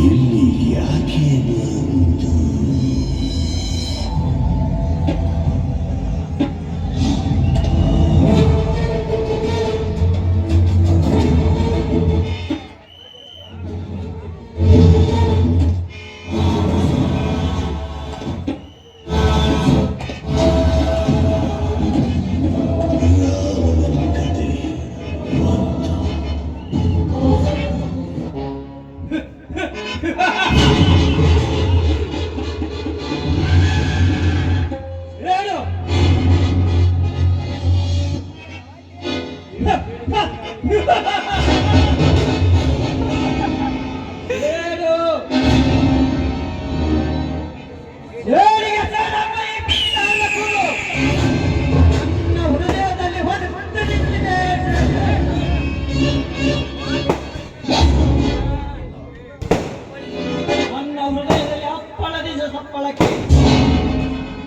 ಇಲ್ಲಿ ಯಾಕೆ ಬಂತು?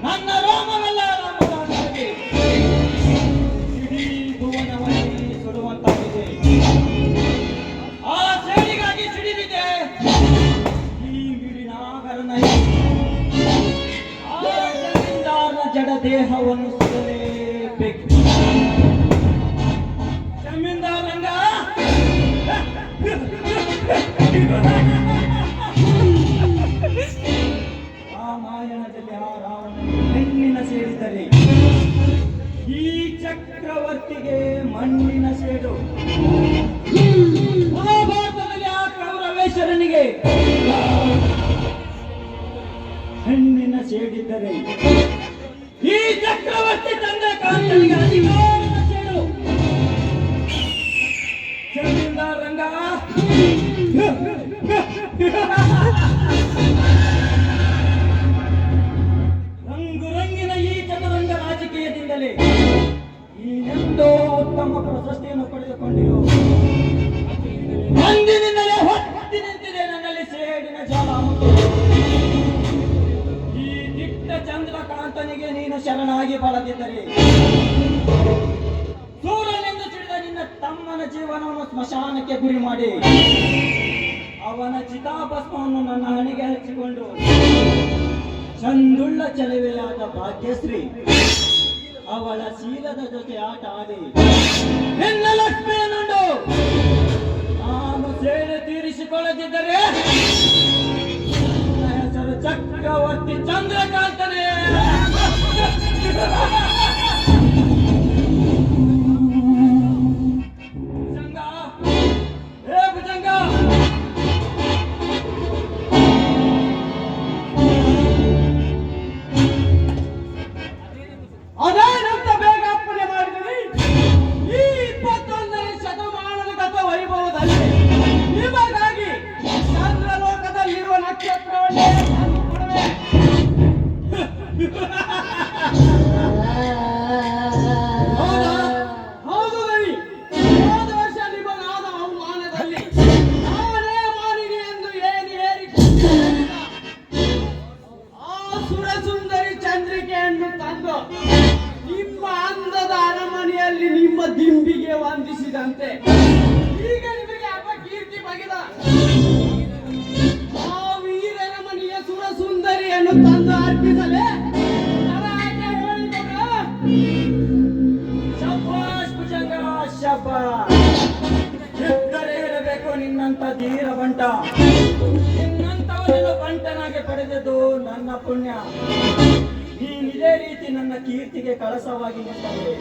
ನನ್ನ ರೋಮವೆಲ್ಲ ರಾಮದಾಸರಿಗೆ ಇಡೀ ಭುವನವನ್ನೇ ಸುಡುವಂತಾಗಿದೆ. ಆ ಸೇಡಿಗಾಗಿ ಸಿಡಿದಿದೆ ಈ ಮಿಡಿನಾಗರನ ಆ ಜಮೀನ್ದಾರನ ಜಡ ದೇಹವನ್ನು ಸುಡಲೇಬೇಕು. ಜಮೀನ್ದಾರಂಗ ರಾಮಾಯಣದಲ್ಲಿ ಆ ರಾವಣನಿಗೆ ಹೆಣ್ಣಿನ ಸೇರಿದರೆ ಈ ಚಕ್ರವರ್ತಿಗೆ ಮಣ್ಣಿನ ಸೇಡು. ಮಹಾಭಾರತದಲ್ಲಿ ಆ ಕೌರವೇಶ್ವರನಿಗೆ ಹೆಣ್ಣಿನ ಸೇಡಿದ್ದರೆ ಈ ಚಕ್ರವರ್ತಿ ಚಂದ್ರಕಾಂತನಿಗೆ ಅಧಿಕಾರದ ಸೇಡು. ಜಮೀನ್ದಾರ್ ರಂಗ ರಂಗುರಂಗಿನ ಈ ಚದುರಂಗ ರಾಜಕೀಯದಿಂದಲೇ ನೀನೆಂದೋ ಉತ್ತಮ ಪ್ರಶಸ್ತಿಯನ್ನು ಪಡೆದುಕೊಂಡಿರು. ಅಂದಿನಿಂದಲೇ ಹೊತ್ತಿ ನಿಂತಿದೆ ನನ್ನಲ್ಲಿ ಸೇಡಿನ ಜಾಲ. ಈ ದಿಟ್ಟ ಚಂದ್ರಕಾಂತನಿಗೆ ನೀನು ಶರಣಾಗಿ ಬಳದಿದ್ದರೆ ಸೂರ್ಯನೆಂದು ಸಿಡಿದ ನಿನ್ನ ತಮ್ಮನ ಜೀವನವನ್ನು ಸ್ಮಶಾನಕ್ಕೆ ಗುರಿ ಮಾಡಿ ಅವನ ಚಿತಾಭಸ್ಮವನ್ನು ನನ್ನ ಹಣೆಗೆ ಹಚ್ಚಿಕೊಂಡು ಚಂದುಳ್ಳ ಚಲವೆಯಾದ ಭಾಗ್ಯಶ್ರೀ ಅವಳ ಶೀಲದ ಜೊತೆ ಆಟ ಆಡಿ ನಿನ್ನ ಲಕ್ಷ್ಮಿಯನ್ನುಂಡು ನಾನು ಸೇನೆ ತೀರಿಸಿಕೊಳ್ಳದಿದ್ದರೆ ನನ್ನ ಹೆಸರು ಚಕ್ರವರ್ತಿ ಚಂದ್ರಕಾಂತನೇ. ಭುಜಂಗ, ಹೇ ಭುಜಂಗ, ಅದೇನಂತ ಬೇಗ ಅಪ್ಪಣೆ ಮಾಡಿದರೆ ಈ 21ನೇ ಶತಮಾನದ ಗತ ವೈಭವದಲ್ಲಿ ನಿಮಗಾಗಿ ಚಂದ್ರಲೋಕದಲ್ಲಿರುವ ನಕ್ಷತ್ರವನ್ನೇ ನಾನು ಕೊಡುವೆ. ಹೌದು ರವಿ, ಹೋದ ವರ್ಷ ನಿಮಗಾದ ಅವಮಾನದಲ್ಲಿ ನಾನೇ ಮಾನಿಗೆ ಎಂದು ಏನು ಹೇರಿಕೊಂಡು ಆ ಸುರಸುಂದರಿ ಚಂದ್ರಿಕೆಯನ್ನು ತಂದು ನಿಮ್ಮ ಅಂದದ ಅರಮನೆಯಲ್ಲಿ ನಿಮ್ಮ ದಿಂಬಿಗೆ ವಂದಿಸಿದಂತೆ ಈಗ ನಿಮಗೆ ಅಪಕೀರ್ತಿ ಬಗೆದ ಆ ವೀರರಮಣಿಯ ಸುರಸುಂದರಿಯನ್ನು ತಂದು ಅರ್ಪಿಸಲೇ ಶಬ್ಬಾಷ್ ಭುಜಂಗ, ಶಬ್ಬಾಷ್. ಎತ್ತರೆ ಇರಬೇಕು ನಿನ್ನಂತ ಧೀರ ಬಂಟ. ನಿನ್ನಂತವನನ್ನು ಬಂಟನಾಗಿ ಪಡೆದದ್ದು ನನ್ನ ಪುಣ್ಯ. ನೀನಿದೇ ರೀತಿ ನನ್ನ ಕೀರ್ತಿಗೆ ಕಳಸವಾಗಿ ನಿಂತರೆ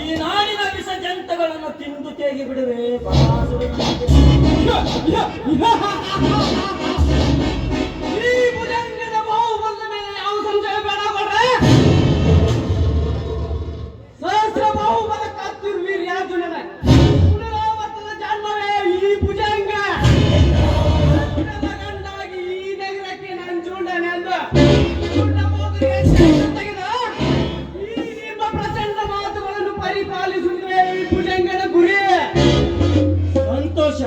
ಈ ನಾಡಿನ ವಿಷ ಜಂತುಗಳನ್ನು ತಿಂದು ತೇಗಿ ಬಿಡುವೆ. ಈ ಭುಜಂಗದ ಬಾಹುಬಲದ ಮೇಲೆ ಯಾವ ಸಂಶಯ ಬೇಡ ಕೊಡ್ರೆ. ಸಹಸ್ರ ಬಾಹುಬಲ ಕರ್ತುರ್ವೀರ್ಯಾರ್ಜುನನ ಪುನರಾವರ್ತದ ಜನ್ಮವೇ ಈ ಭುಜಂಗ. ಗಂಡಾಗಿ ಈ ನಗರಕ್ಕೆ ನಂಜುಂಡನೆ ಎಂದು ಈ ನಿಮ್ಮ ಪ್ರಚಂಡ ಮಾತುಗಳನ್ನು ಪರಿಪಾಲಿಸುವುದೇ ಈ ಭುಜಂಗನ ಗುರಿ. ಸಂತೋಷ.